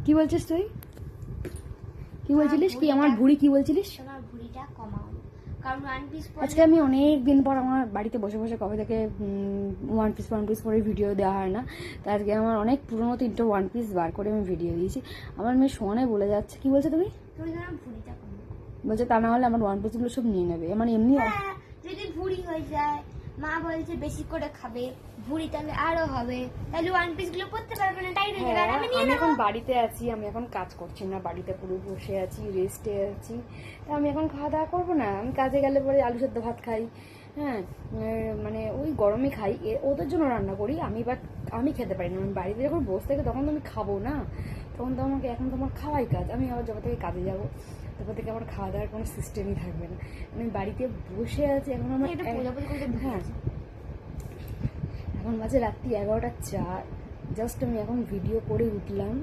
কি বলছিস তুই? কি বলছিলিস? কি আমার ভুঁড়ি কি বলছিলিস? তোমার ভুঁড়িটা কমাও, কারণ ওয়ান পিস আজকে আমি অনেক দিন পর আমার বাড়িতে বসে বসে কবে থেকে ওয়ান পিস করে ভিডিও দেওয়া হয় না। তো আজকে আমার অনেক পুরোনো 3টে ওয়ান পিস বার করে আমি ভিডিও দিয়েছি। আমার মেয়ে সোয়ানে বলে যাচ্ছে, কি বলছে তুমি? তুমি তোমার ভুঁড়িটা কমাও। বলছে তা না হলে আমার ওয়ান পিসগুলো সব নিয়ে নেবে। মানে এমনি যদি ভুঁড়ি হয়ে যায়, মা বলছে বেশি করে খাবে, ভুঁড়ি তাহলে আরো হবে, তাহলে ওয়ান পিস গুলো পরতে পারবে না, টাইট হয়ে যাবে। আর আমি নিয়ে আমি নেবো। এখন বাড়িতে আছি, আমি এখন কাজ করছি না, বাড়িতে পুরো বসে আছি, রেস্টে আছি। তা আমি এখন খাওয়া দাওয়া করবো না। আমি কাজে গেলে পরে আলু সেদ্ধ ভাত খাই, হ্যাঁ, মানে ওই গরমে খাই, ওদের জন্য রান্না করি আমি। বাট আমি খেতে পারি না। আমি বাড়িতে যখন বসে থাকি তখন তো আমি খাবো না, তখন তো আমাকে, এখন তো আমার খাওয়াই কাজ। আমি আবার যখন থেকে কাজে যাবো তারপর থেকে আমার খাওয়া দাওয়ার কোনো সিস্টেমই থাকবে না। আমি বাড়িতে বসে আছি এখন। আমার হ্যাঁ, এখন বাজে রাত্রি 11টা 4। জাস্ট আমি এখন ভিডিও করে উঠলাম।